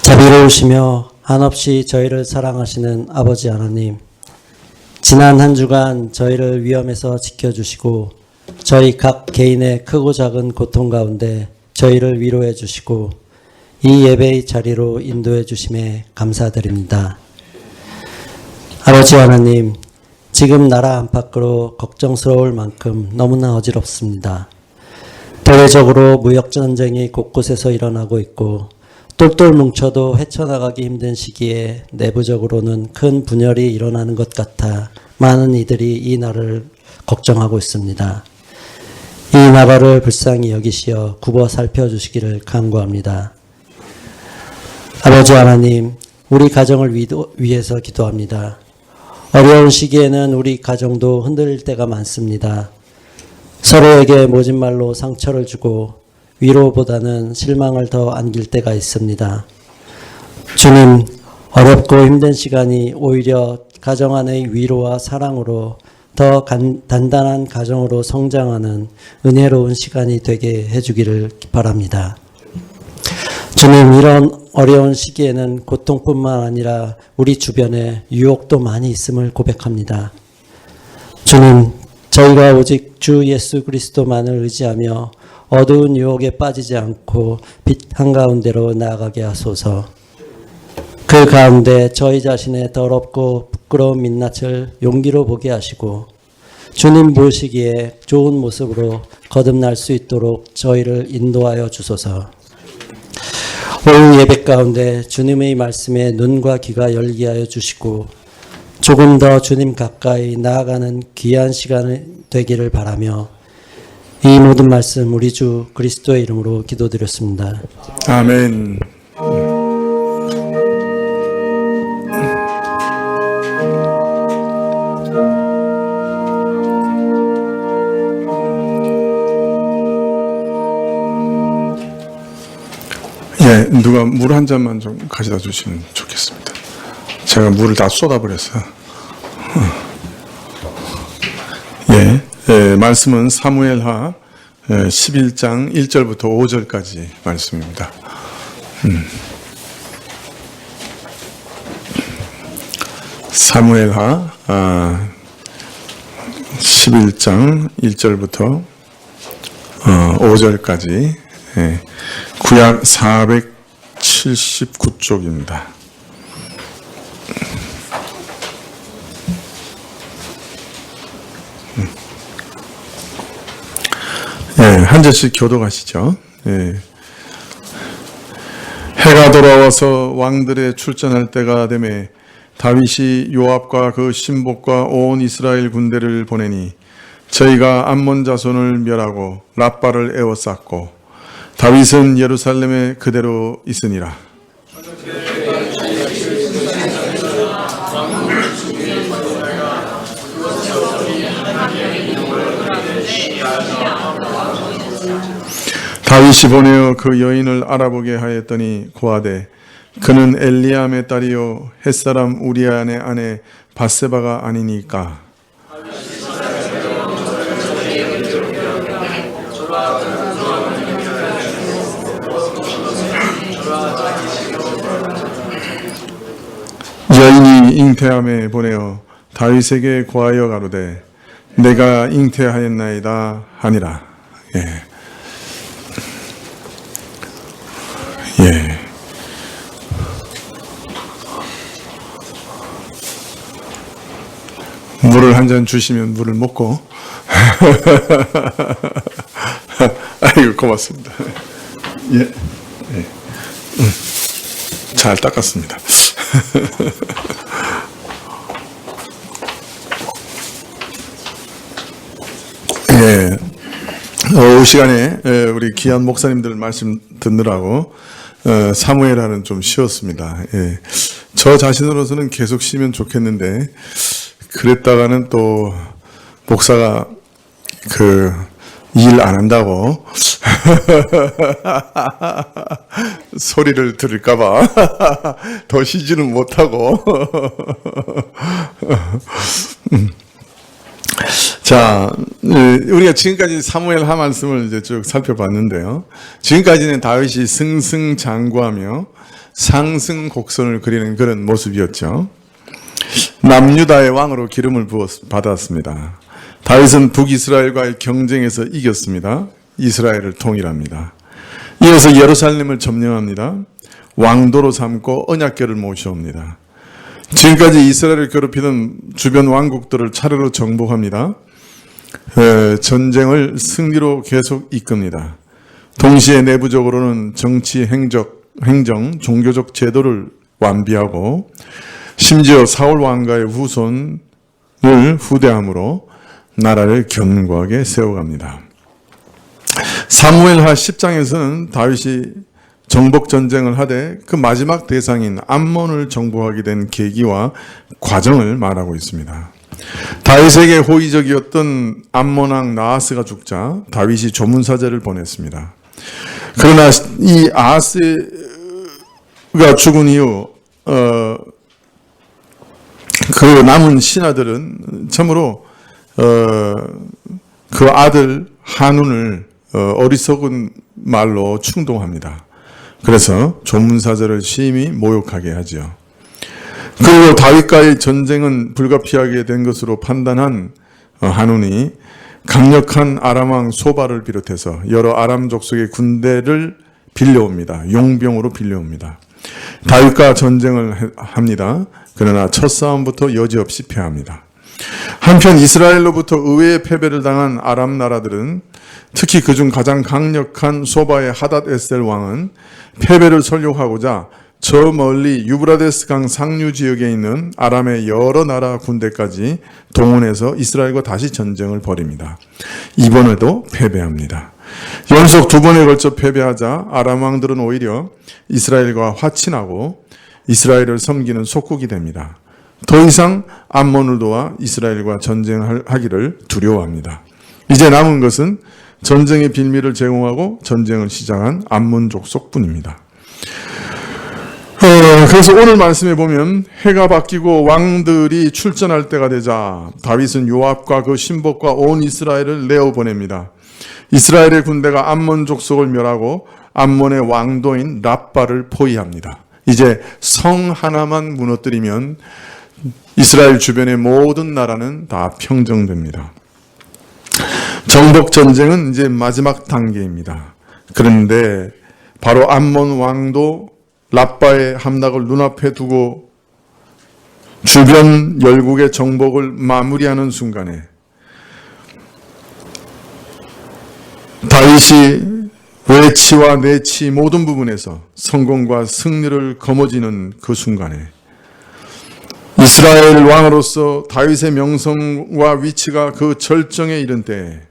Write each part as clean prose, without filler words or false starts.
자비로우시며 한없이 저희를 사랑하시는 아버지 하나님, 지난 한 주간 저희를 위험에서 지켜주시고 저희 각 개인의 크고 작은 고통 가운데 저희를 위로해 주시고 이 예배의 자리로 인도해 주심에 감사드립니다. 아버지 하나님, 지금 나라 안팎으로 걱정스러울 만큼 너무나 어지럽습니다. 대외적으로 무역전쟁이 곳곳에서 일어나고 있고 똘똘 뭉쳐도 헤쳐나가기 힘든 시기에 내부적으로는 큰 분열이 일어나는 것 같아 많은 이들이 이 나라를 걱정하고 있습니다. 이 나라를 불쌍히 여기시어 굽어 살펴주시기를 간구합니다. 아버지 하나님, 우리 가정을 위해서 기도합니다. 어려운 시기에는 우리 가정도 흔들릴 때가 많습니다. 서로에게 모진 말로 상처를 주고 위로보다는 실망을 더 안길 때가 있습니다. 주님, 어렵고 힘든 시간이 오히려 가정 안의 위로와 사랑으로 더 단단한 가정으로 성장하는 은혜로운 시간이 되게 해주기를 바랍니다. 주님, 이런 어려운 시기에는 고통뿐만 아니라 우리 주변에 유혹도 많이 있음을 고백합니다. 주님, 저희가 오직 주 예수 그리스도만을 의지하며 어두운 유혹에 빠지지 않고 빛 한가운데로 나아가게 하소서. 그 가운데 저희 자신의 더럽고 부끄러운 민낯을 용기로 보게 하시고 주님 보시기에 좋은 모습으로 거듭날 수 있도록 저희를 인도하여 주소서. 오늘 예배 가운데 주님의 말씀에 눈과 귀가 열게 하여 주시고 조금 더 주님 가까이 나아가는 귀한 시간이 되기를 바라며 이 모든 말씀 우리 주 그리스도의 이름으로 기도드렸습니다. 아멘. 예, 누가 물 한 잔만 좀 가져다 주시면 좋겠습니다. 제가 물을 다 쏟아버렸어요. 말씀은 사무엘하 11장 1절부터 5절까지 말씀입니다. 사무엘하 11장 1절부터 5절까지 구약 479쪽입니다. 한 절씩 교독하시죠. 해가 돌아와서 왕들의 출전할 때가 되매 다윗이 요압과 그 신복과 온 이스라엘 군대를 보내니 저희가 암몬 자손을 멸하고 랍바를 에워쌌고 다윗은 예루살렘에 그대로 있으니라. 다윗이 보내어 그 여인을 알아보게 하였더니 고하되 그는 엘리암의 딸이요 햇사람 우리아의 아내 밧세바가 아니니까. 여인이 잉태함에 보내어 다윗에게 고하여 가로되 내가 잉태하였나이다 하니라. 물을 한 잔 주시면 물을 먹고. 아이고, 고맙습니다. 잘 닦았습니다. 오후 시간에 우리 귀한 목사님들 말씀 듣느라고 사무엘하는 좀 쉬었습니다. 저 자신으로서는 계속 쉬면 좋겠는데 그랬다가는 또 목사가 일 안 한다고 소리를 들을까봐 더 쉬지는 못하고 자, 우리가 지금까지 사무엘 하 말씀을 이제 쭉 살펴봤는데요. 지금까지는 다윗이 승승장구하며 상승곡선을 그리는 그런 모습이었죠. 남유다의 왕으로 기름을 받았습니다. 다윗은 북이스라엘과의 경쟁에서 이겼습니다. 이스라엘을 통일합니다. 이어서 예루살렘을 점령합니다. 왕도로 삼고 언약궤를 모셔옵니다. 지금까지 이스라엘을 괴롭히던 주변 왕국들을 차례로 정복합니다. 전쟁을 승리로 계속 이끕니다. 동시에 내부적으로는 정치, 행정, 종교적 제도를 완비하고 심지어 사울 왕가의 후손을 후대함으로 나라를 견고하게 세워갑니다. 사무엘하 10장에서는 다윗이 정복 전쟁을 하되 그 마지막 대상인 암몬을 정복하게 된 계기와 과정을 말하고 있습니다. 다윗에게 호의적이었던 암몬 왕 나하스가 죽자 다윗이 조문사제를 보냈습니다. 그러나 이 아하스가 죽은 이후 그 남은 신하들은 참으로 그 아들 한운을 어리석은 말로 충동합니다. 그래서 조문사제를 심히 모욕하게 하지요. 그리고 다윗과의 전쟁은 불가피하게 된 것으로 판단한 한운이 강력한 아람왕 소바를 비롯해서 여러 아람 족속의 군대를 빌려옵니다. 용병으로 빌려옵니다. 다윗과 전쟁을 합니다. 그러나 첫 싸움부터 여지없이 패합니다. 한편 이스라엘로부터 의외의 패배를 당한 아람 나라들은 특히 그중 가장 강력한 소바의 하닷 에셀 왕은 패배를 설욕하고자 저 멀리 유브라데스 강 상류 지역에 있는 아람의 여러 나라 군대까지 동원해서 이스라엘과 다시 전쟁을 벌입니다. 이번에도 패배합니다. 연속 두 번에 걸쳐 패배하자 아람 왕들은 오히려 이스라엘과 화친하고 이스라엘을 섬기는 속국이 됩니다. 더 이상 암몬을 도와 이스라엘과 전쟁하기를 두려워합니다. 이제 남은 것은 전쟁의 빌미를 제공하고 전쟁을 시작한 암몬 족속뿐입니다. 그래서 오늘 말씀에 보면 해가 바뀌고 왕들이 출전할 때가 되자 다윗은 요압과 그 신복과 온 이스라엘을 내어보냅니다. 이스라엘의 군대가 암몬 족속을 멸하고 암몬의 왕도인 랍바를 포위합니다. 이제 성 하나만 무너뜨리면 이스라엘 주변의 모든 나라는 다 평정됩니다. 정복 전쟁은 이제 마지막 단계입니다. 그런데 바로 암몬 왕도 랍바의 함락을 눈앞에 두고 주변 열국의 정복을 마무리하는 순간에 다윗이 외치와 내치 모든 부분에서 성공과 승리를 거머쥐는 그 순간에 이스라엘 왕으로서 다윗의 명성과 위치가 그 절정에 이른 때,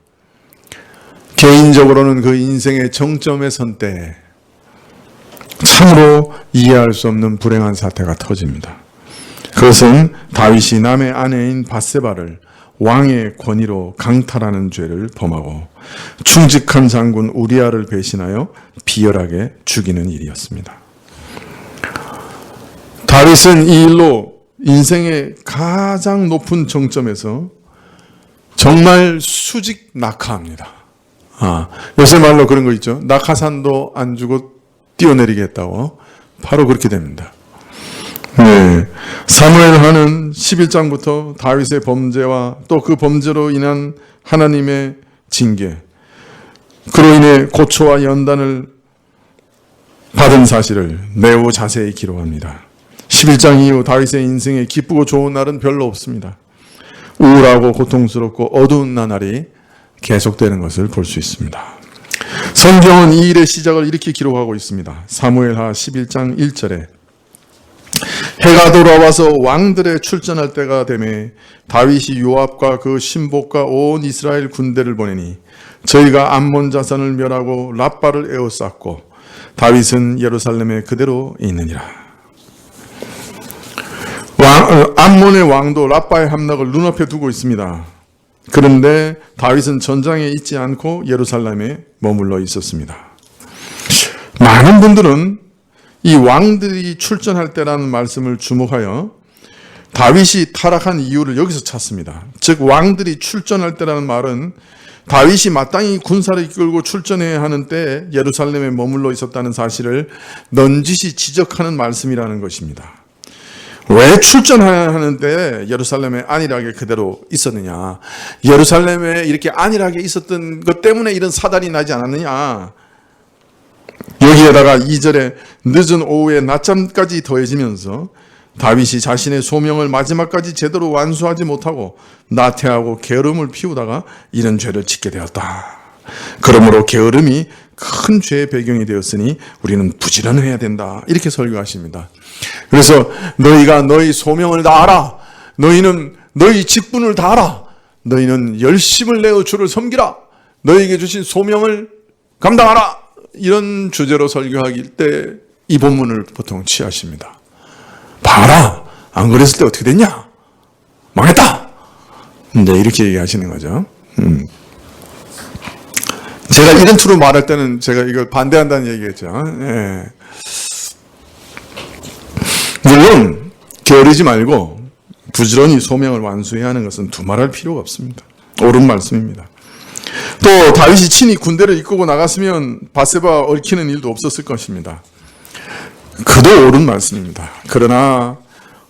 개인적으로는 그 인생의 정점에 선 때 참으로 이해할 수 없는 불행한 사태가 터집니다. 그것은 다윗이 남의 아내인 밧세바를 왕의 권위로 강탈하는 죄를 범하고 충직한 장군 우리아를 배신하여 비열하게 죽이는 일이었습니다. 다윗은 이 일로 인생의 가장 높은 정점에서 정말 수직 낙하합니다. 요새 말로 그런 거 있죠. 낙하산도 안 주고 뛰어내리겠다고. 바로 그렇게 됩니다. 네. 사무엘하는 11장부터 다윗의 범죄와 또 그 범죄로 인한 하나님의 징계, 그로 인해 고초와 연단을 받은 사실을 매우 자세히 기록합니다. 11장 이후 다윗의 인생에 기쁘고 좋은 날은 별로 없습니다. 우울하고 고통스럽고 어두운 나날이 계속되는 것을 볼 수 있습니다. 성경은 이 일의 시작을 이렇게 기록하고 있습니다. 사무엘하 11장 1절에 해가 돌아와서 왕들의 출전할 때가 되매 다윗이 요압과 그 신복과 온 이스라엘 군대를 보내니 저희가 암몬 자산을 멸하고 랍바를 에워쌌고 다윗은 예루살렘에 그대로 있느니라. 암몬의 왕도 랍바의 함락을 눈앞에 두고 있습니다. 그런데 다윗은 전장에 있지 않고 예루살렘에 머물러 있었습니다. 많은 분들은 이 왕들이 출전할 때라는 말씀을 주목하여 다윗이 타락한 이유를 여기서 찾습니다. 즉 왕들이 출전할 때라는 말은 다윗이 마땅히 군사를 이끌고 출전해야 하는 때 예루살렘에 머물러 있었다는 사실을 넌지시 지적하는 말씀이라는 것입니다. 왜 출전해야 하는데 예루살렘에 안일하게 그대로 있었느냐? 예루살렘에 이렇게 안일하게 있었던 것 때문에 이런 사단이 나지 않았느냐? 여기에다가 2절에 늦은 오후에 낮잠까지 더해지면서 다윗이 자신의 소명을 마지막까지 제대로 완수하지 못하고 나태하고 게으름을 피우다가 이런 죄를 짓게 되었다. 그러므로 게으름이 큰 죄의 배경이 되었으니 우리는 부지런해야 된다. 이렇게 설교하십니다. 그래서 너희가 너희 소명을 다하라. 너희는 너희 직분을 다하라. 너희는 열심을 내어 주를 섬기라. 너희에게 주신 소명을 감당하라. 이런 주제로 설교하길 때 이 본문을 보통 취하십니다. 봐라. 안 그랬을 때 어떻게 됐냐? 망했다. 네, 이렇게 얘기하시는 거죠. 제가 이런 투로 말할 때는 제가 이걸 반대한다는 얘기겠죠. 예. 물론 게으르지 말고 부지런히 소명을 완수해야 하는 것은 두말할 필요가 없습니다. 옳은 말씀입니다. 또 다윗이 친히 군대를 이끌고 나갔으면 바세바 얽히는 일도 없었을 것입니다. 그도 옳은 말씀입니다. 그러나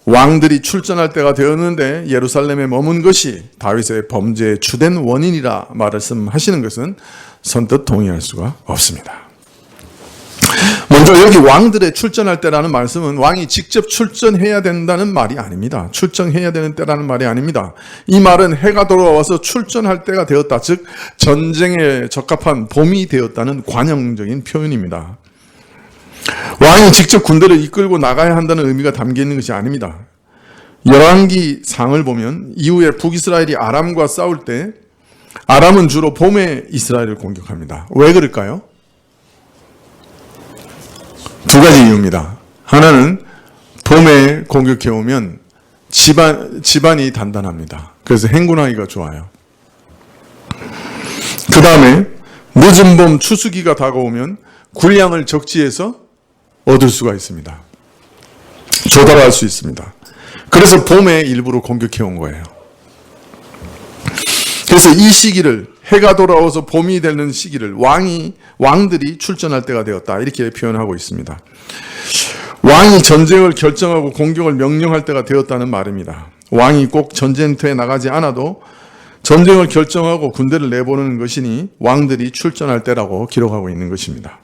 왕들이 출전할 때가 되었는데 예루살렘에 머문 것이 다윗의 범죄의 주된 원인이라 말씀하시는 것은 선뜻 동의할 수가 없습니다. 먼저 여기 왕들의 출전할 때라는 말씀은 왕이 직접 출전해야 된다는 말이 아닙니다. 출전해야 되는 때라는 말이 아닙니다. 이 말은 해가 돌아와서 출전할 때가 되었다. 즉 전쟁에 적합한 봄이 되었다는 관용적인 표현입니다. 왕이 직접 군대를 이끌고 나가야 한다는 의미가 담겨 있는 것이 아닙니다. 열왕기 상을 보면 이후에 북이스라엘이 아람과 싸울 때 아람은 주로 봄에 이스라엘을 공격합니다. 왜 그럴까요? 두 가지 이유입니다. 하나는 봄에 공격해오면 집안이 단단합니다. 그래서 행군하기가 좋아요. 그 다음에 늦은 봄 추수기가 다가오면 군량을 적지에서 얻을 수가 있습니다. 조달할 수 있습니다. 그래서 봄에 일부러 공격해온 거예요. 그래서 이 시기를 해가 돌아와서 봄이 되는 시기를 왕들이 출전할 때가 되었다. 이렇게 표현하고 있습니다. 왕이 전쟁을 결정하고 공격을 명령할 때가 되었다는 말입니다. 왕이 꼭 전쟁터에 나가지 않아도 전쟁을 결정하고 군대를 내보내는 것이니 왕들이 출전할 때라고 기록하고 있는 것입니다.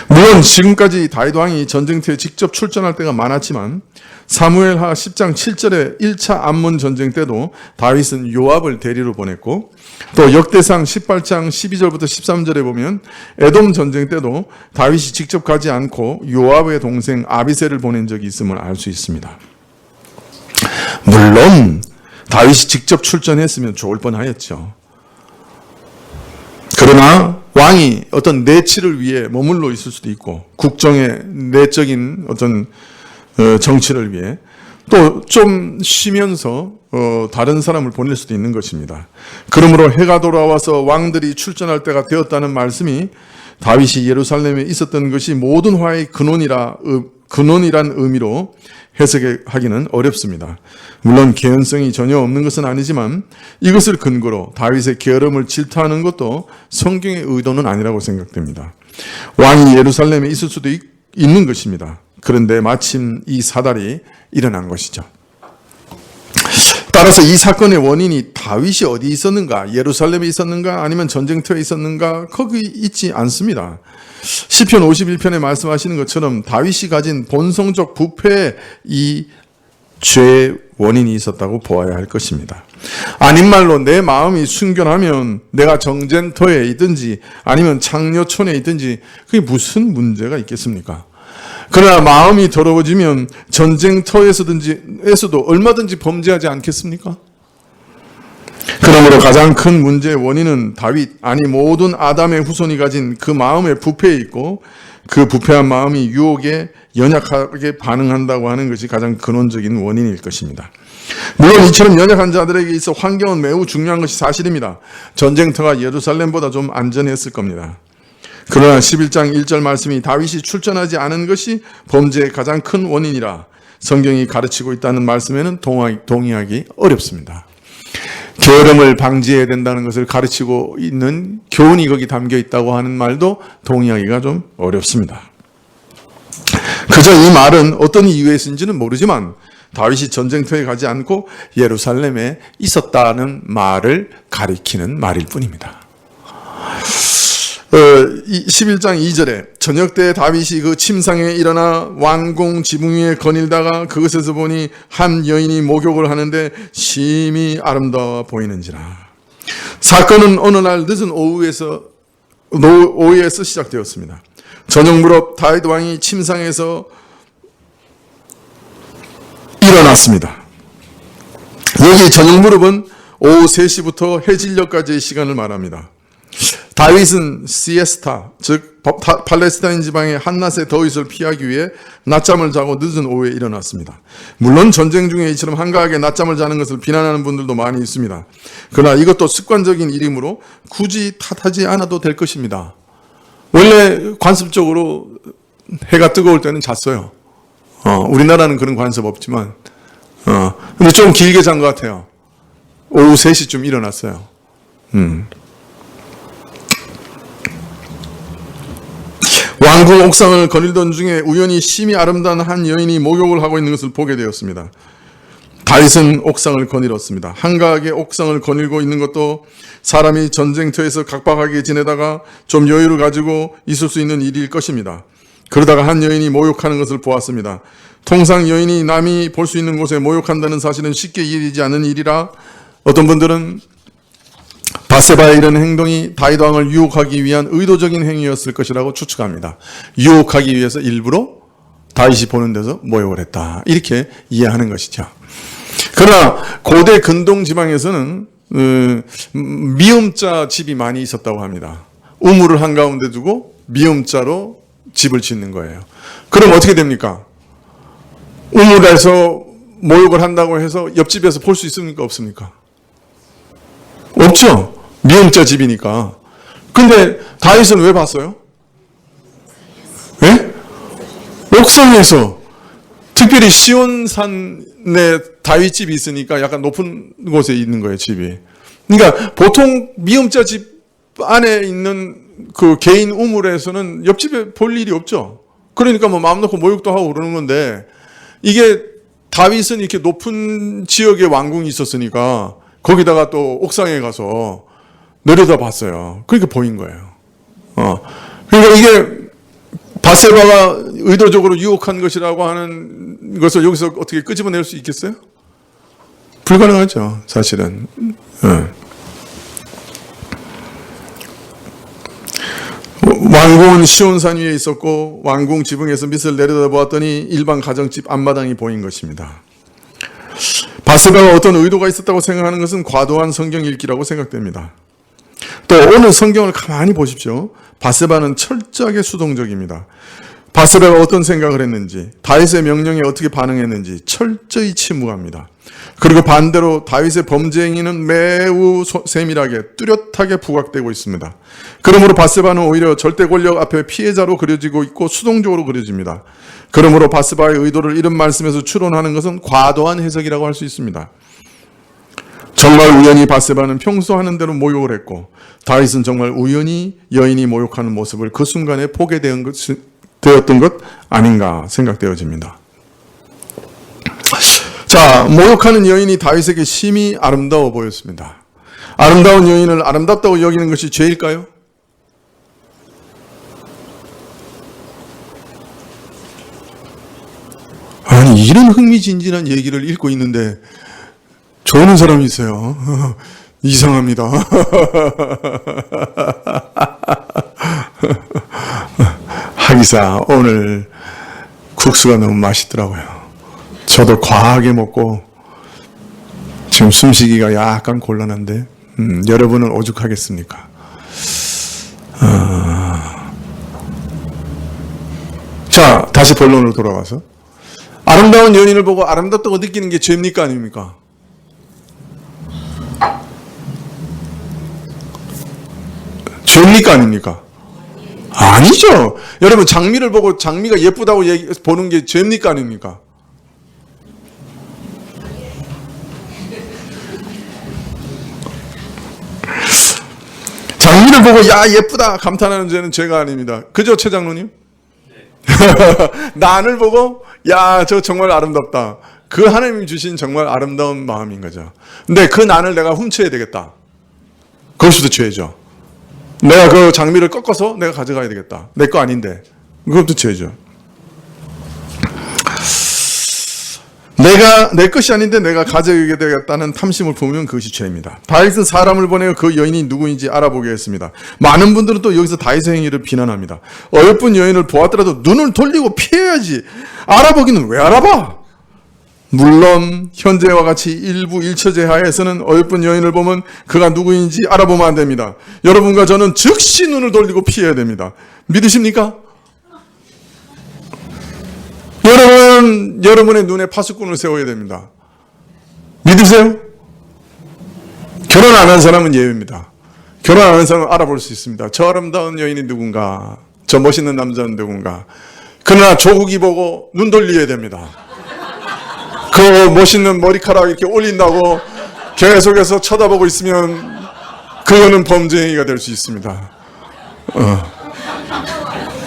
물론 지금까지 다윗 왕이 전쟁터에 직접 출전할 때가 많았지만 사무엘하 10장 7절에 1차 암몬 전쟁 때도 다윗은 요압을 대리로 보냈고 또 역대상 18장 12절부터 13절에 보면 에돔 전쟁 때도 다윗이 직접 가지 않고 요압의 동생 아비새를 보낸 적이 있음을 알 수 있습니다. 물론 다윗이 직접 출전했으면 좋을 뻔하였죠. 그러나 왕이 어떤 내치를 위해 머물러 있을 수도 있고 국정의 내적인 어떤 정치를 위해 또 좀 쉬면서 다른 사람을 보낼 수도 있는 것입니다. 그러므로 해가 돌아와서 왕들이 출전할 때가 되었다는 말씀이 다윗이 예루살렘에 있었던 것이 모든 화의 근원이란 의미로 해석하기는 어렵습니다. 물론 개연성이 전혀 없는 것은 아니지만 이것을 근거로 다윗의 게으름을 질타하는 것도 성경의 의도는 아니라고 생각됩니다. 왕이 예루살렘에 있을 수도 있는 것입니다. 그런데 마침 이 사달이 일어난 것이죠. 따라서 이 사건의 원인이 다윗이 어디 있었는가, 예루살렘에 있었는가, 아니면 전쟁터에 있었는가, 거기 있지 않습니다. 시편 51편에 말씀하시는 것처럼 다윗이 가진 본성적 부패에 이 죄의 원인이 있었다고 보아야 할 것입니다. 아닌 말로 내 마음이 순결하면 내가 정쟁터에 있든지 아니면 창녀촌에 있든지 그게 무슨 문제가 있겠습니까? 그러나 마음이 더러워지면 전쟁터에서도 얼마든지 범죄하지 않겠습니까? 그러므로 가장 큰 문제의 원인은 다윗, 아니 모든 아담의 후손이 가진 그 마음의 부패에 있고 그 부패한 마음이 유혹에 연약하게 반응한다고 하는 것이 가장 근원적인 원인일 것입니다. 물론 이처럼 연약한 자들에게 있어 환경은 매우 중요한 것이 사실입니다. 전쟁터가 예루살렘보다 좀 안전했을 겁니다. 그러나 11장 1절 말씀이 다윗이 출전하지 않은 것이 범죄의 가장 큰 원인이라 성경이 가르치고 있다는 말씀에는 동의하기 어렵습니다. 게으름을 방지해야 된다는 것을 가르치고 있는 교훈이 거기 담겨 있다고 하는 말도 동의하기가 좀 어렵습니다. 그저 이 말은 어떤 이유에서인지는 모르지만 다윗이 전쟁터에 가지 않고 예루살렘에 있었다는 말을 가리키는 말일 뿐입니다. 11장 2절에 저녁 때 다윗이 그 침상에 일어나 왕궁 지붕 위에 거닐다가 그것에서 보니 한 여인이 목욕을 하는데 심히 아름다워 보이는지라. 사건은 어느 날 늦은 오후에서 시작되었습니다. 저녁 무렵 다윗 왕이 침상에서 일어났습니다. 여기 저녁 무렵은 오후 3시부터 해질녘까지의 시간을 말합니다. 다윗은 시에스타, 즉 팔레스타인 지방의 한낮의 더위를 피하기 위해 낮잠을 자고 늦은 오후에 일어났습니다. 물론 전쟁 중에 이처럼 한가하게 낮잠을 자는 것을 비난하는 분들도 많이 있습니다. 그러나 이것도 습관적인 일이므로 굳이 탓하지 않아도 될 것입니다. 원래 관습적으로 해가 뜨거울 때는 잤어요. 우리나라는 그런 관습 없지만, 근데 좀 길게 잔 것 같아요. 오후 3시쯤 일어났어요. 왕궁 옥상을 거닐던 중에 우연히 심히 아름다운 한 여인이 목욕을 하고 있는 것을 보게 되었습니다. 다윗은 옥상을 거닐었습니다. 한가하게 옥상을 거닐고 있는 것도 사람이 전쟁터에서 각박하게 지내다가 좀 여유를 가지고 있을 수 있는 일일 것입니다. 그러다가 한 여인이 모욕하는 것을 보았습니다. 통상 여인이 남이 볼 수 있는 곳에 모욕한다는 사실은 쉽게 이해되지 않는 일이라 어떤 분들은 바세바의 이런 행동이 다윗 왕을 유혹하기 위한 의도적인 행위였을 것이라고 추측합니다. 유혹하기 위해서 일부러 다윗이 보는 데서 모욕을 했다. 이렇게 이해하는 것이죠. 그러나 고대 근동 지방에서는 미음자 집이 많이 있었다고 합니다. 우물을 한가운데 두고 미음자로 집을 짓는 거예요. 그럼 어떻게 됩니까? 우물에서 모욕을 한다고 해서 옆집에서 볼 수 있습니까? 없습니까? 없죠. 미음자 집이니까. 근데 다윗은 왜 봤어요? 예? 옥상에서, 특별히 시온산에 다윗집이 있으니까 약간 높은 곳에 있는 거예요, 집이. 그러니까 보통 미음자 집 안에 있는 그 개인 우물에서는 옆집에 볼 일이 없죠. 그러니까 뭐 마음 놓고 모욕도 하고 그러는 건데, 이게 다윗은 이렇게 높은 지역에 왕궁이 있었으니까 거기다가 또 옥상에 가서 내려다 봤어요. 그러니까 보인 거예요. 그러니까 이게 바세바가 의도적으로 유혹한 것이라고 하는 것을 여기서 어떻게 끄집어낼 수 있겠어요? 불가능하죠, 사실은. 왕궁은 시온산 위에 있었고 왕궁 지붕에서 밑을 내려다 보았더니 일반 가정집 앞마당이 보인 것입니다. 바세바가 어떤 의도가 있었다고 생각하는 것은 과도한 성경 읽기라고 생각됩니다. 또 오늘 성경을 가만히 보십시오. 바세바는 철저하게 수동적입니다. 바세바가 어떤 생각을 했는지, 다윗의 명령에 어떻게 반응했는지 철저히 침묵합니다. 그리고 반대로 다윗의 범죄 행위는 매우 세밀하게 뚜렷하게 부각되고 있습니다. 그러므로 바세바는 오히려 절대 권력 앞에 피해자로 그려지고 있고 수동적으로 그려집니다. 그러므로 바세바의 의도를 이런 말씀에서 추론하는 것은 과도한 해석이라고 할 수 있습니다. 정말 우연히 바세바는 평소 하는 대로 모욕을 했고 다윗은 정말 우연히 여인이 모욕하는 모습을 그 순간에 보게 되었던 것 아닌가 생각되어집니다. 자, 모욕하는 여인이 다윗에게 심히 아름다워 보였습니다. 아름다운 여인을 아름답다고 여기는 것이 죄일까요? 아니, 이런 흥미진진한 얘기를 읽고 있는데 좋아하는 사람이 있어요. 이상합니다. 하기사 오늘 국수가 너무 맛있더라고요. 저도 과하게 먹고 지금 숨쉬기가 약간 곤란한데 여러분은 오죽하겠습니까? 자, 다시 본론으로 돌아와서 아름다운 여인을 보고 아름답다고 느끼는 게 죄입니까? 아닙니까? 죄입니까? 아닙니까? 아니죠. 여러분 장미를 보고 장미가 예쁘다고 보는 게 죄입니까? 아닙니까? 보고 야 예쁘다 감탄하는 죄는 죄가 아닙니다. 그죠, 최 장로님? 난을 보고 야 저 정말 아름답다. 그 하나님이 주신 정말 아름다운 마음인 거죠. 근데 그 난을 내가 훔쳐야 되겠다. 그것도 죄죠. 내가 그 장미를 꺾어서 내가 가져가야 되겠다. 내 거 아닌데. 그것도 죄죠. 내 것이 아닌데 내가 가져가게 되겠다는 탐심을 품으면 그것이 죄입니다. 다윗은 사람을 보내어 그 여인이 누구인지 알아보게 했습니다. 많은 분들은 또 여기서 다윗의 행위를 비난합니다. 어여쁜 여인을 보았더라도 눈을 돌리고 피해야지. 알아보기는 왜 알아봐? 물론 현재와 같이 일부 일처제 하에서는 어여쁜 여인을 보면 그가 누구인지 알아보면 안 됩니다. 여러분과 저는 즉시 눈을 돌리고 피해야 됩니다. 믿으십니까? 여러분, 여러분의 눈에 파수꾼을 세워야 됩니다. 믿으세요? 결혼 안 한 사람은 예외입니다. 결혼 안 한 사람은 알아볼 수 있습니다. 저 아름다운 여인이 누군가, 저 멋있는 남자는 누군가. 그러나 조국이 보고 눈 돌려야 됩니다. 그 멋있는 머리카락 이렇게 올린다고 계속해서 쳐다보고 있으면 그거는 범죄 행위가 될 수 있습니다.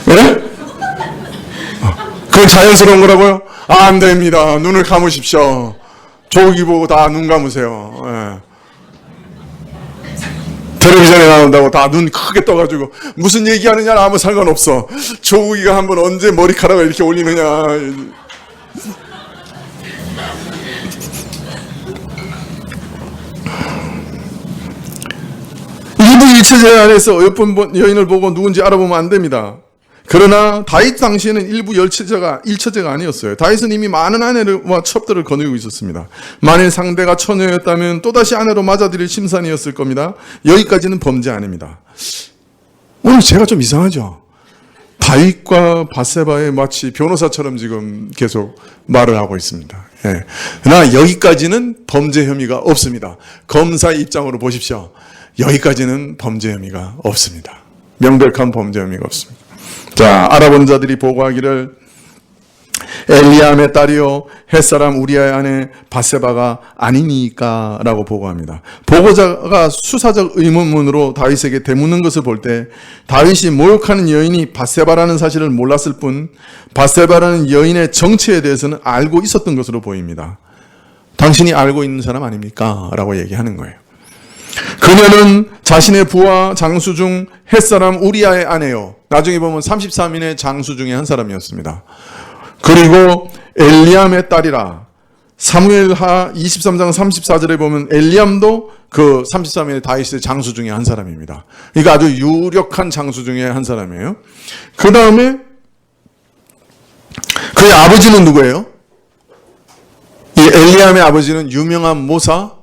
네? 그건 자연스러운 거라고요? 안 됩니다. 눈을 감으십시오. 조국이 보고 다 눈 감으세요. 예. 텔레비전에 나온다고 다 눈 크게 떠가지고 무슨 얘기하느냐는 아무 상관없어. 조국이가 한번 언제 머리카락을 이렇게 올리느냐. 일부 일체제 안에서 어여쁜 여인을 보고 누군지 알아보면 안 됩니다. 그러나 다윗 당시에는 일부 일처제가 아니었어요. 다윗은 이미 많은 아내와 첩들을 거느리고 있었습니다. 만일 상대가 처녀였다면 또다시 아내로 맞아들일 심산이었을 겁니다. 여기까지는 범죄 아닙니다. 오늘 제가 좀 이상하죠? 다윗과 바세바의 마치 변호사처럼 지금 계속 말을 하고 있습니다. 예. 그러나 여기까지는 범죄 혐의가 없습니다. 검사의 입장으로 보십시오. 여기까지는 범죄 혐의가 없습니다. 명백한 범죄 혐의가 없습니다. 자, 알아본 자들이 보고하기를 엘리암의 딸이요 햇사람 우리아의 아내 바세바가 아니니까 라고 보고합니다. 보고자가 수사적 의문문으로 다윗에게 되묻는 것을 볼 때 다윗이 모욕하는 여인이 바세바라는 사실을 몰랐을 뿐 바세바라는 여인의 정체에 대해서는 알고 있었던 것으로 보입니다. 당신이 알고 있는 사람 아닙니까? 라고 얘기하는 거예요. 그녀는 자신의 부하 장수 중 햇사람 우리아의 아내요. 나중에 보면 33인의 장수 중에 한 사람이었습니다. 그리고 엘리암의 딸이라. 사무엘하 23장 34절에 보면 엘리암도 그 33인의 다윗의 장수 중에 한 사람입니다. 그러니까 아주 유력한 장수 중에 한 사람이에요. 그 다음에 그의 아버지는 누구예요? 이 엘리암의 아버지는 유명한 모사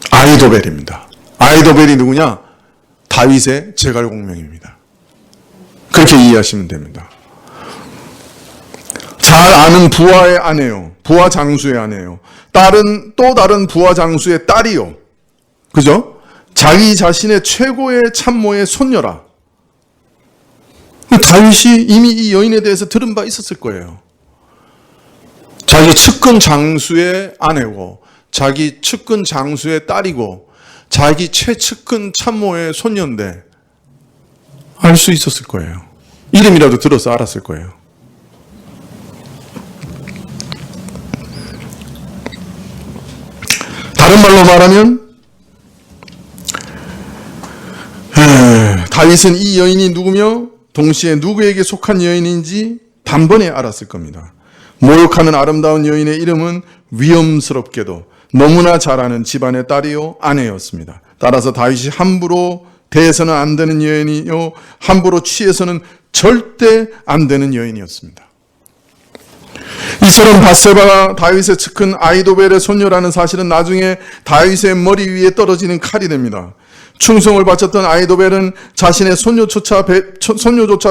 아히도벨입니다. 아히도벨이 누구냐? 다윗의 제갈공명입니다. 그렇게 이해하시면 됩니다. 잘 아는 부하의 아내요. 부하 장수의 아내요. 딸은 또 다른 부하 장수의 딸이요. 그죠? 자기 자신의 최고의 참모의 손녀라. 다윗이 이미 이 여인에 대해서 들은 바 있었을 거예요. 자기 측근 장수의 아내고 자기 측근 장수의 딸이고 자기 최측근 참모의 손녀인데 알 수 있었을 거예요. 이름이라도 들어서 알았을 거예요. 다른 말로 말하면 다윗은 이 여인이 누구며 동시에 누구에게 속한 여인인지 단번에 알았을 겁니다. 모욕하는 아름다운 여인의 이름은 위험스럽게도 너무나 잘 아는 집안의 딸이요 아내였습니다. 따라서 다윗이 함부로 대해서는 안 되는 여인이요 함부로 취해서는 절대 안 되는 여인이었습니다. 이처럼 바세바가 다윗의 측근 아히도벨의 손녀라는 사실은 나중에 다윗의 머리 위에 떨어지는 칼이 됩니다. 충성을 바쳤던 아히도벨은 자신의 손녀조차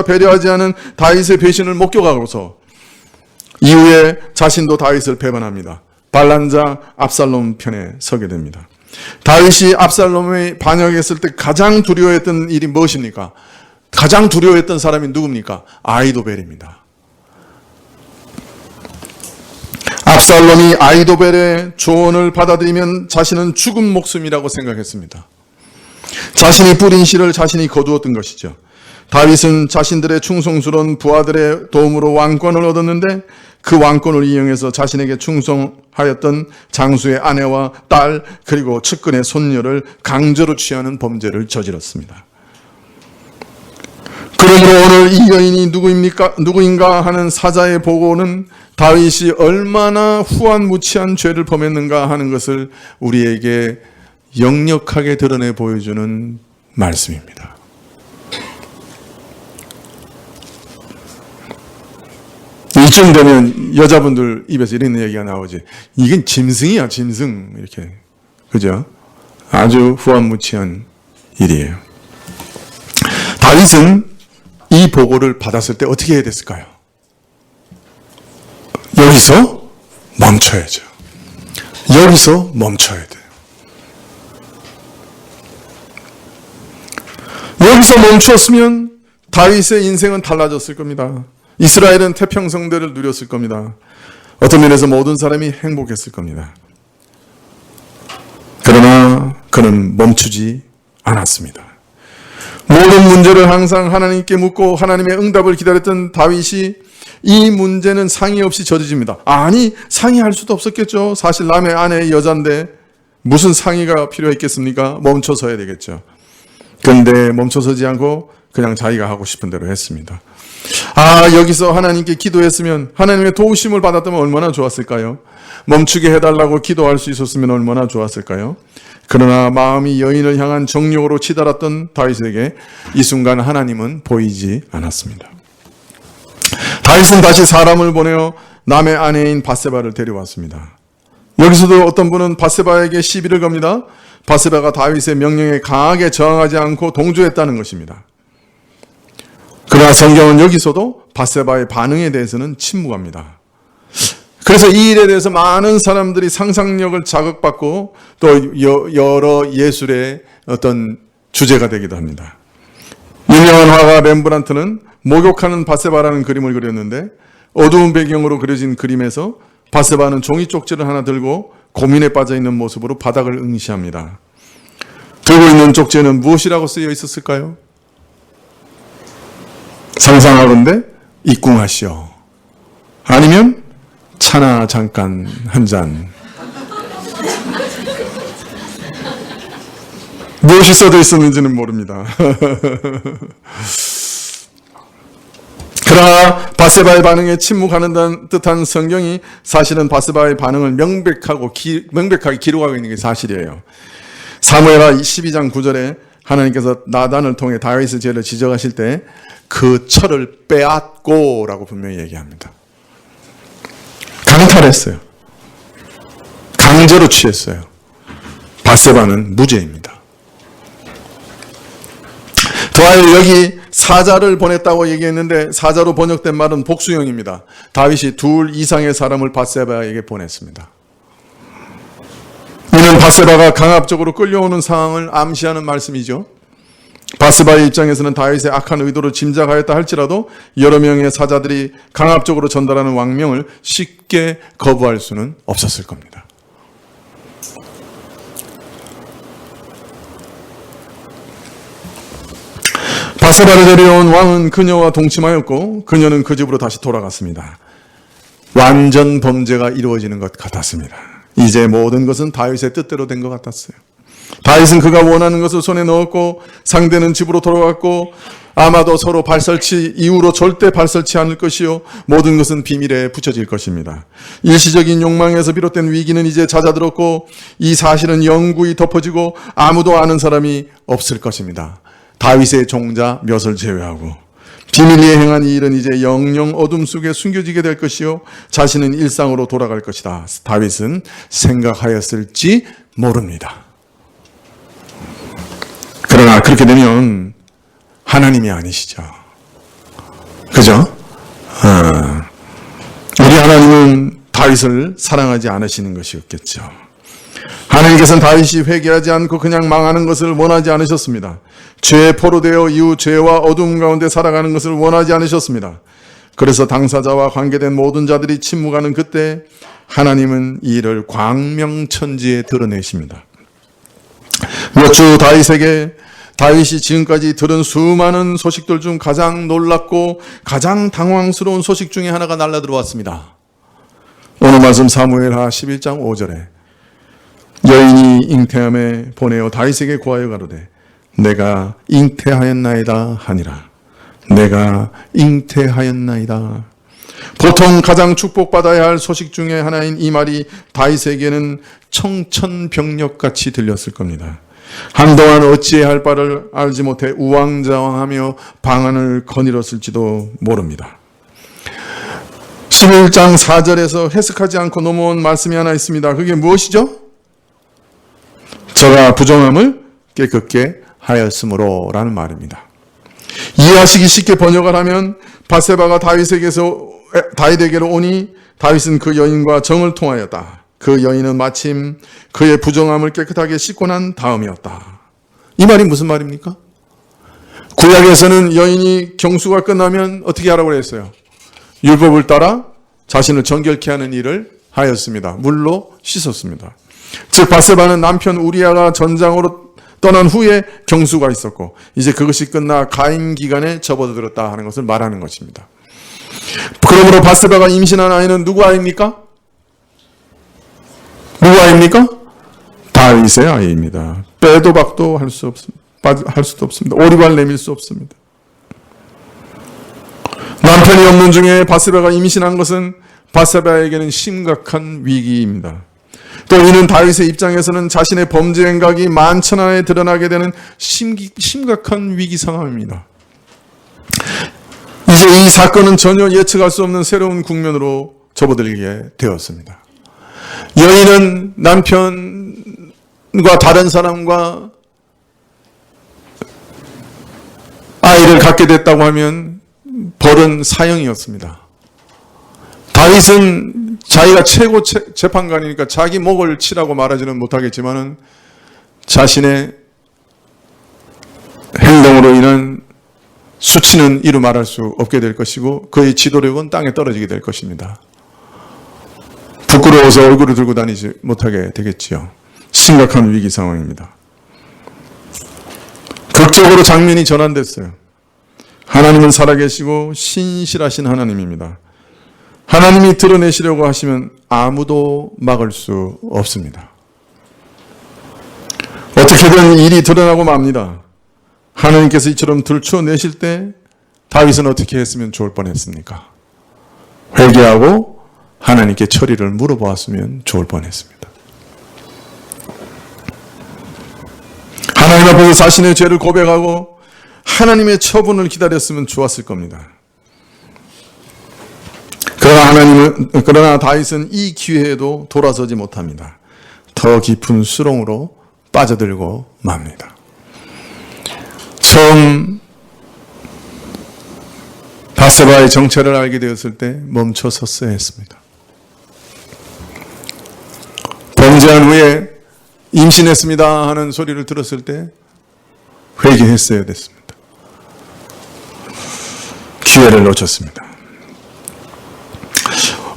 배려하지 않은 다윗의 배신을 목격하고서 이후에 자신도 다윗을 배반합니다. 반란자 압살롬 편에 서게 됩니다. 다윗이 압살롬의 반역했을 때 가장 두려워했던 일이 무엇입니까? 가장 두려워했던 사람이 누굽니까? 아히도벨입니다. 압살롬이 아히도벨의 조언을 받아들이면 자신은 죽은 목숨이라고 생각했습니다. 자신이 뿌린 씨를 자신이 거두었던 것이죠. 다윗은 자신들의 충성스러운 부하들의 도움으로 왕권을 얻었는데 그 왕권을 이용해서 자신에게 충성하였던 장수의 아내와 딸 그리고 측근의 손녀를 강제로 취하는 범죄를 저질렀습니다. 그러므로 오늘 이 여인이 누구인가 하는 사자의 보고는 다윗이 얼마나 후한무치한 죄를 범했는가 하는 것을 우리에게 역력하게 드러내 보여주는 말씀입니다. 이쯤 되면 여자분들 입에서 이런 얘기가 나오지. 이건 짐승이야, 짐승. 이렇게. 그죠? 아주 후한무치한 일이에요. 다윗은 이 보고를 받았을 때 어떻게 해야 됐을까요? 여기서 멈춰야죠. 여기서 멈춰야 돼요. 여기서 멈추었으면 다윗의 인생은 달라졌을 겁니다. 이스라엘은 태평성대를 누렸을 겁니다. 어떤 면에서 모든 사람이 행복했을 겁니다. 그러나 그는 멈추지 않았습니다. 모든 문제를 항상 하나님께 묻고 하나님의 응답을 기다렸던 다윗이 이 문제는 상의 없이 저지집니다. 아니, 상의할 수도 없었겠죠. 사실 남의 아내의 여잔데 무슨 상의가 필요했겠습니까? 멈춰서야 되겠죠. 그런데 멈춰서지 않고 그냥 자기가 하고 싶은 대로 했습니다. 여기서 하나님께 기도했으면, 하나님의 도우심을 받았다면 얼마나 좋았을까요? 멈추게 해달라고 기도할 수 있었으면 얼마나 좋았을까요? 그러나 마음이 여인을 향한 정욕으로 치달았던 다윗에게 이 순간 하나님은 보이지 않았습니다. 다윗은 다시 사람을 보내어 남의 아내인 바세바를 데려왔습니다. 여기서도 어떤 분은 바세바에게 시비를 겁니다. 바세바가 다윗의 명령에 강하게 저항하지 않고 동조했다는 것입니다. 그러나 성경은 여기서도 바세바의 반응에 대해서는 침묵합니다. 그래서 이 일에 대해서 많은 사람들이 상상력을 자극받고 또 여러 예술의 어떤 주제가 되기도 합니다. 유명한 화가 렘브란트는 목욕하는 바세바라는 그림을 그렸는데 어두운 배경으로 그려진 그림에서 바세바는 종이 쪽지를 하나 들고 고민에 빠져 있는 모습으로 바닥을 응시합니다. 들고 있는 쪽지에는 무엇이라고 쓰여 있었을까요? 상상하건대 입궁하시오. 아니면 차나 잠깐 한 잔. 무엇이 써져 있었는지는 모릅니다. 그러나 바세바의 반응에 침묵하는 듯한 성경이 사실은 바세바의 반응을 명백하게 기록하고 있는 게 사실이에요. 사무엘하 12장 9절에 하나님께서 나단을 통해 다윗의 죄를 지적하실 때 그 철을 빼앗고라고 분명히 얘기합니다. 강탈했어요. 강제로 취했어요. 바세바는 무죄입니다. 더하여 여기 사자를 보냈다고 얘기했는데 사자로 번역된 말은 복수형입니다. 다윗이 2 이상의 사람을 바세바에게 보냈습니다. 이는 바세바가 강압적으로 끌려오는 상황을 암시하는 말씀이죠. 바세바의 입장에서는 다윗의 악한 의도를 짐작하였다 할지라도 여러 명의 사자들이 강압적으로 전달하는 왕명을 쉽게 거부할 수는 없었을 겁니다. 바세바를 데려온 왕은 그녀와 동침하였고 그녀는 그 집으로 다시 돌아갔습니다. 완전 범죄가 이루어지는 것 같았습니다. 이제 모든 것은 다윗의 뜻대로 된 것 같았어요. 다윗은 그가 원하는 것을 손에 넣었고 상대는 집으로 돌아갔고 아마도 서로 발설치 이후로 절대 발설치 않을 것이요 모든 것은 비밀에 붙여질 것입니다. 일시적인 욕망에서 비롯된 위기는 이제 잦아들었고 이 사실은 영구히 덮어지고 아무도 아는 사람이 없을 것입니다. 다윗의 종자 몇을 제외하고 비밀리에 행한 이 일은 이제 영영 어둠 속에 숨겨지게 될 것이요 자신은 일상으로 돌아갈 것이다. 다윗은 생각하였을지 모릅니다. 그러나 그렇게 되면 하나님이 아니시죠. 그죠? 우리 하나님은 다윗을 사랑하지 않으시는 것이었겠죠. 하나님께서는 다윗이 회개하지 않고 그냥 망하는 것을 원하지 않으셨습니다. 죄에 포로되어 이후 죄와 어두움 가운데 살아가는 것을 원하지 않으셨습니다. 그래서 당사자와 관계된 모든 자들이 침묵하는 그때 하나님은 이 일을 광명천지에 드러내십니다. 몇 주 다윗에게 다윗이 지금까지 들은 수많은 소식들 중 가장 놀랍고 가장 당황스러운 소식 중에 하나가 날라 들어왔습니다. 오늘 말씀 사무엘하 11장 5절에 여인이 잉태함에 보내어 다윗에게 고하여 가로되 내가 잉태하였나이다 하니라. 내가 잉태하였나이다. 보통 가장 축복받아야 할 소식 중에 하나인 이 말이 다윗에게는 청천벽력같이 들렸을 겁니다. 한동안 어찌해야 할 바를 알지 못해 우왕좌왕하며 방안을 거닐었을지도 모릅니다. 11장 4절에서 해석하지 않고 넘어온 말씀이 하나 있습니다. 그게 무엇이죠? 저가 부정함을 깨끗게 하였으므로 라는 말입니다. 이해하시기 쉽게 번역을 하면 바세바가 다윗에게로 오니 다윗은 그 여인과 정을 통하였다. 그 여인은 마침 그의 부정함을 깨끗하게 씻고 난 다음이었다. 이 말이 무슨 말입니까? 구약에서는 여인이 경수가 끝나면 어떻게 하라고 했어요? 율법을 따라 자신을 정결케 하는 일을 하였습니다. 물로 씻었습니다. 즉 바세바는 남편 우리아가 전장으로 떠난 후에 경수가 있었고 이제 그것이 끝나 가임 기간에 접어들었다 하는 것을 말하는 것입니다. 그러므로 바세바가 임신한 아이는 누구 아이입니까? 누구 아이입니까? 다윗의 아이입니다. 빼도 박도 할 수도 없습니다. 오리발 내밀 수 없습니다. 남편이 없는 중에 바세바가 임신한 것은 바세바에게는 심각한 위기입니다. 또 이는 다윗의 입장에서는 자신의 범죄 행각이 만천하에 드러나게 되는 심각한 위기 상황입니다. 이제 이 사건은 전혀 예측할 수 없는 새로운 국면으로 접어들게 되었습니다. 여인은 남편과 다른 사람과 아이를 갖게 됐다고 하면 벌은 사형이었습니다. 다윗은 자기가 최고 재판관이니까 자기 목을 치라고 말하지는 못하겠지만은 자신의 행동으로 인한 수치는 이루 말할 수 없게 될 것이고 그의 지도력은 땅에 떨어지게 될 것입니다. 부끄러워서 얼굴을 들고 다니지 못하게 되겠지요. 심각한 위기 상황입니다. 극적으로 장면이 전환됐어요. 하나님은 살아계시고 신실하신 하나님입니다. 하나님이 드러내시려고 하시면 아무도 막을 수 없습니다. 어떻게든 일이 드러나고 맙니다. 하나님께서 이처럼 들추어내실 때 다윗은 어떻게 했으면 좋을 뻔했습니까? 회개하고 하나님께 처리를 물어보았으면 좋을 뻔했습니다. 하나님 앞에서 자신의 죄를 고백하고 하나님의 처분을 기다렸으면 좋았을 겁니다. 그러나 다윗은 이 기회에도 돌아서지 못합니다. 더 깊은 수렁으로 빠져들고 맙니다. 처음 바세바의 정체를 알게 되었을 때 멈춰 섰어야 했습니다. 범죄한 후에 임신했습니다 하는 소리를 들었을 때 회개했어야 됐습니다. 기회를 놓쳤습니다.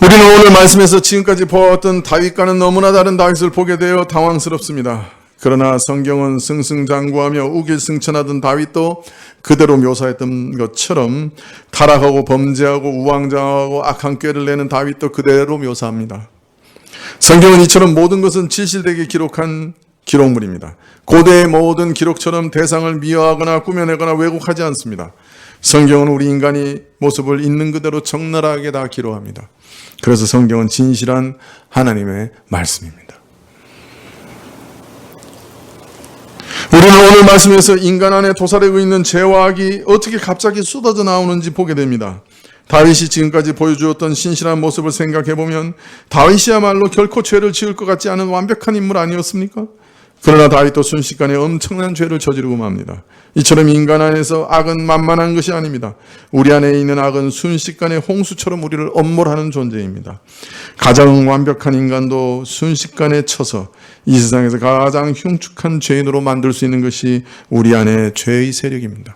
우리는 오늘 말씀에서 지금까지 보았던 다윗과는 너무나 다른 다윗을 보게 되어 당황스럽습니다. 그러나 성경은 승승장구하며 우길승천하던 다윗도 그대로 묘사했던 것처럼 타락하고 범죄하고 우왕좌왕하고 악한 꾀를 내는 다윗도 그대로 묘사합니다. 성경은 이처럼 모든 것은 진실되게 기록한 기록물입니다. 고대의 모든 기록처럼 대상을 미화하거나 꾸며내거나 왜곡하지 않습니다. 성경은 우리 인간의 모습을 있는 그대로 적나라하게 다 기록합니다. 그래서 성경은 진실한 하나님의 말씀입니다. 우리는 오늘 말씀에서 인간 안에 도사리고 있는 죄와 악이 어떻게 갑자기 쏟아져 나오는지 보게 됩니다. 다윗이 지금까지 보여주었던 신실한 모습을 생각해보면 다윗이야말로 결코 죄를 지을 것 같지 않은 완벽한 인물 아니었습니까? 그러나 다윗도 순식간에 엄청난 죄를 저지르고 맙니다. 이처럼 인간 안에서 악은 만만한 것이 아닙니다. 우리 안에 있는 악은 순식간에 홍수처럼 우리를 엄몰하는 존재입니다. 가장 완벽한 인간도 순식간에 쳐서 이 세상에서 가장 흉측한 죄인으로 만들 수 있는 것이 우리 안에 죄의 세력입니다.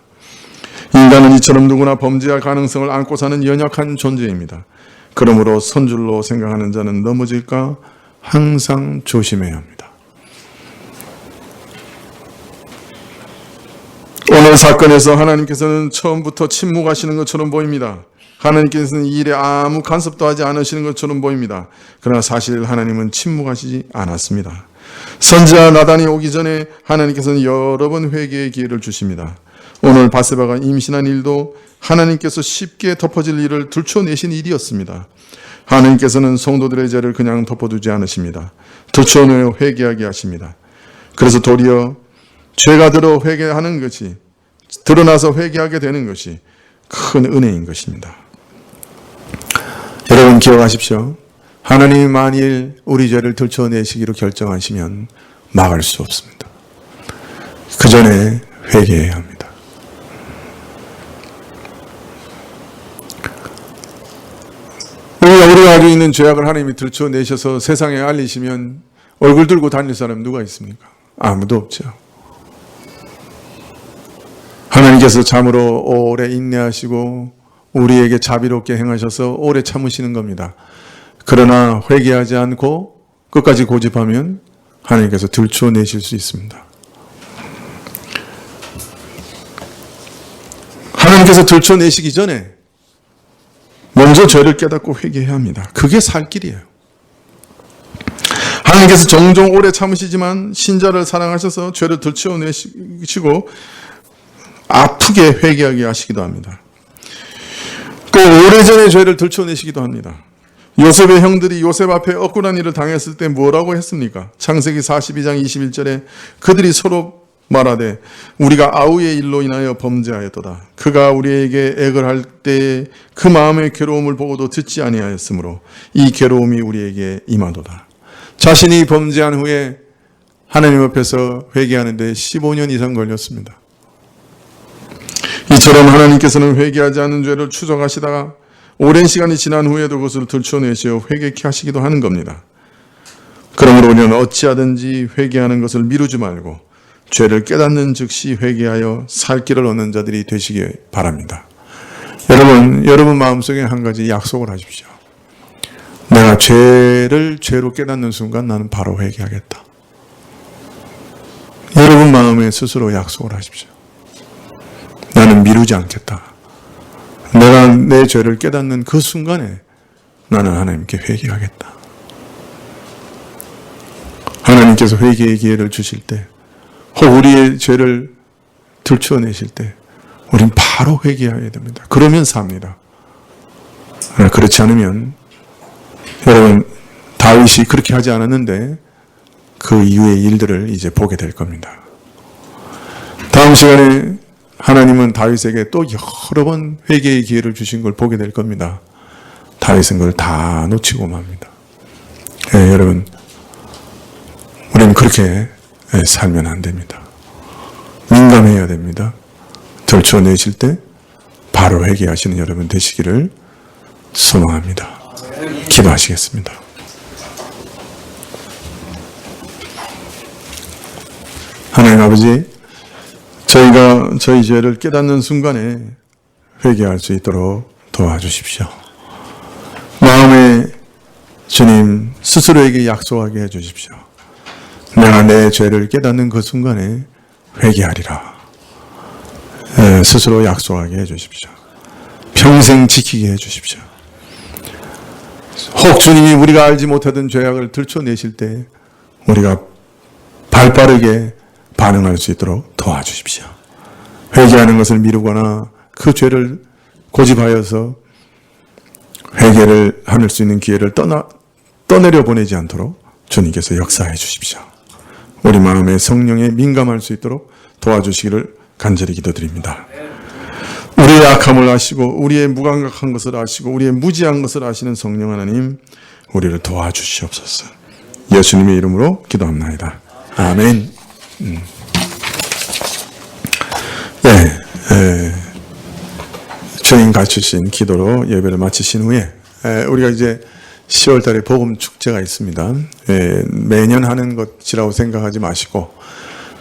인간은 이처럼 누구나 범죄할 가능성을 안고 사는 연약한 존재입니다. 그러므로 선줄로 생각하는 자는 넘어질까 항상 조심해야 합니다. 이번 사건에서 하나님께서는 처음부터 침묵하시는 것처럼 보입니다. 하나님께서는 이 일에 아무 간섭도 하지 않으시는 것처럼 보입니다. 그러나 사실 하나님은 침묵하시지 않았습니다. 선지자 나단이 오기 전에 하나님께서는 여러 번 회개의 기회를 주십니다. 오늘 바세바가 임신한 일도 하나님께서 쉽게 덮어질 일을 들춰내신 일이었습니다. 하나님께서는 성도들의 죄를 그냥 덮어두지 않으십니다. 들춰내어 회개하게 하십니다. 그래서 도리어 죄가 들어 회개하는 것이, 드러나서 회개하게 되는 것이 큰 은혜인 것입니다. 여러분 기억하십시오. 하나님이 만일 우리 죄를 들춰내시기로 결정하시면 막을 수 없습니다. 그 전에 회개해야 합니다. 우리가 가지고 있는 죄악을 하나님이 들춰내셔서 세상에 알리시면 얼굴 들고 다닐 사람 누가 있습니까? 아무도 없죠. 하나님께서 참으로 오래 인내하시고 우리에게 자비롭게 행하셔서 오래 참으시는 겁니다. 그러나 회개하지 않고 끝까지 고집하면 하나님께서 들춰내실 수 있습니다. 하나님께서 들춰내시기 전에 먼저 죄를 깨닫고 회개해야 합니다. 그게 살 길이에요. 하나님께서 종종 오래 참으시지만 신자를 사랑하셔서 죄를 들춰내시고 아프게 회개하게 하시기도 합니다. 그 오래전에 죄를 들춰내시기도 합니다. 요셉의 형들이 요셉 앞에 억울한 일을 당했을 때 뭐라고 했습니까? 창세기 42장 21절에 그들이 서로 말하되 우리가 아우의 일로 인하여 범죄하였도다. 그가 우리에게 액을 할 때 그 마음의 괴로움을 보고도 듣지 아니하였으므로 이 괴로움이 우리에게 임하도다. 자신이 범죄한 후에 하나님 앞에서 회개하는데 15년 이상 걸렸습니다. 이처럼 하나님께서는 회개하지 않는 죄를 추적하시다가 오랜 시간이 지난 후에도 그것을 들춰내시어 회개케 하시기도 하는 겁니다. 그러므로 우리는 어찌하든지 회개하는 것을 미루지 말고 죄를 깨닫는 즉시 회개하여 살 길을 얻는 자들이 되시기 바랍니다. 여러분 마음속에 한 가지 약속을 하십시오. 내가 죄를 죄로 깨닫는 순간 나는 바로 회개하겠다. 여러분 마음에 스스로 약속을 하십시오. 나는 미루지 않겠다. 내가 내 죄를 깨닫는 그 순간에 나는 하나님께 회개하겠다. 하나님께서 회개의 기회를 주실 때, 혹 우리의 죄를 들춰내실 때 우린 바로 회개해야 됩니다. 그러면 삽니다. 그렇지 않으면 여러분 다윗이 그렇게 하지 않았는데 그 이후의 일들을 이제 보게 될 겁니다. 다음 시간에 하나님은 다윗에게 또 여러 번 회개의 기회를 주신 걸 보게 될 겁니다. 다윗은 그걸 다 놓치고 맙니다. 여러분 우리는 그렇게 살면 안 됩니다. 민감해야 됩니다. 들춰내실 때 바로 회개하시는 여러분 되시기를 소망합니다. 기도하시겠습니다. 하나님 아버지, 저희가 저희 죄를 깨닫는 순간에 회개할 수 있도록 도와주십시오. 마음에 주님 스스로에게 약속하게 해주십시오. 내가 내 죄를 깨닫는 그 순간에 회개하리라. 스스로 약속하게 해주십시오. 평생 지키게 해주십시오. 혹 주님이 우리가 알지 못하던 죄악을 들춰내실 때 우리가 발빠르게 반응할 수 있도록 도와주십시오. 회개하는 것을 미루거나 그 죄를 고집하여서 회개를 할 수 있는 기회를 떠내려 보내지 않도록 주님께서 역사해 주십시오. 우리 마음의 성령에 민감할 수 있도록 도와주시기를 간절히 기도드립니다. 우리의 약함을 아시고 우리의 무감각한 것을 아시고 우리의 무지한 것을 아시는 성령 하나님, 우리를 도와주시옵소서. 예수님의 이름으로 기도합나이다. 아멘. 주님 가르치신 기도로 예배를 마치신 후에 우리가 이제 10월 달에 복음 축제가 있습니다. 매년 하는 것이라고 생각하지 마시고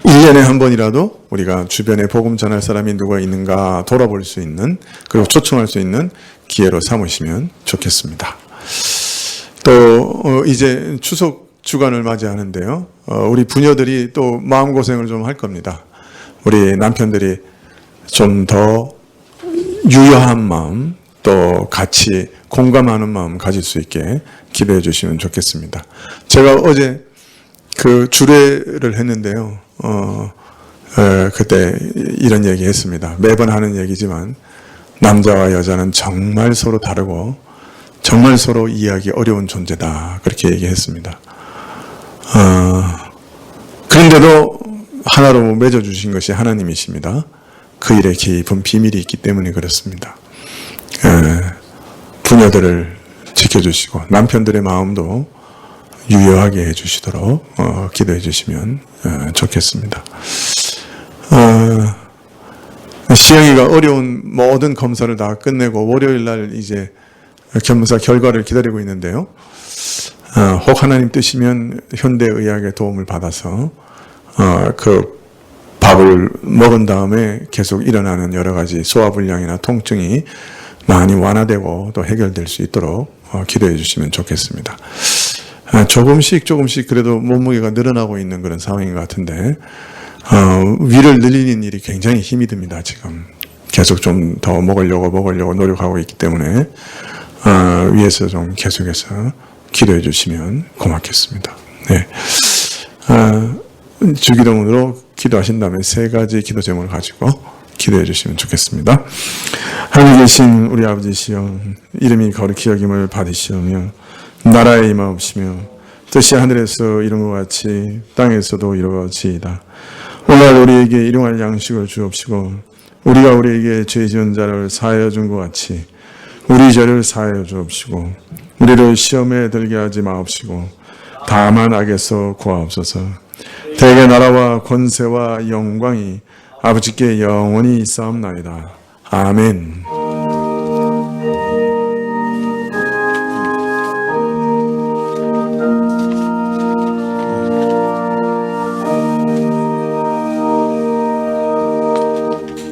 1년에 한 번이라도 우리가 주변에 복음 전할 사람이 누가 있는가 돌아볼 수 있는, 그리고 초청할 수 있는 기회로 삼으시면 좋겠습니다. 또 이제 추석 주간을 맞이하는데요. 우리 부녀들이 또 마음고생을 좀 할 겁니다. 우리 남편들이 좀 더 유효한 마음, 또 같이 공감하는 마음 가질 수 있게 기도해 주시면 좋겠습니다. 제가 어제 그 주례를 했는데요. 그때 이런 얘기 했습니다. 매번 하는 얘기지만 남자와 여자는 정말 서로 다르고 정말 서로 이해하기 어려운 존재다. 그렇게 얘기했습니다. 그런데도 하나로 맺어주신 것이 하나님이십니다. 그 일에 깊은 비밀이 있기 때문에 그렇습니다. 부녀들을 지켜주시고 남편들의 마음도 유효하게 해주시도록 기도해 주시면 좋겠습니다. 시영이가 어려운 모든 검사를 다 끝내고 월요일 날 이제 검사 결과를 기다리고 있는데요. 혹 하나님 뜻이면 현대의학의 도움을 받아서 그 밥을 먹은 다음에 계속 일어나는 여러 가지 소화불량이나 통증이 많이 완화되고 또 해결될 수 있도록 기도해 주시면 좋겠습니다. 조금씩 그래도 몸무게가 늘어나고 있는 그런 상황인 것 같은데 위를 늘리는 일이 굉장히 힘이 듭니다. 지금 계속 좀 더 먹으려고 노력하고 있기 때문에 위에서 좀 계속해서 기도해 주시면 고맙겠습니다. 네. 주기도문으로 기도하신 다음에 3가지 기도 제목을 가지고 기도해 주시면 좋겠습니다. 하늘에 계신 우리 아버지시여, 이름이 거룩히 여김을 받으시오며 나라에 임하옵시며 뜻이 하늘에서 이룬 것 같이 땅에서도 이루어지이다. 오늘 우리에게 일용할 양식을 주옵시고 우리가 우리에게 죄 지은 자를 사하여 준 것 같이 우리 죄를 사하여 주옵시고 우리를 시험에 들게 하지 마옵시고 다만 악에서 구하옵소서. 대개 나라와 권세와 영광이 아버지께 영원히 있사옵나이다. 아멘.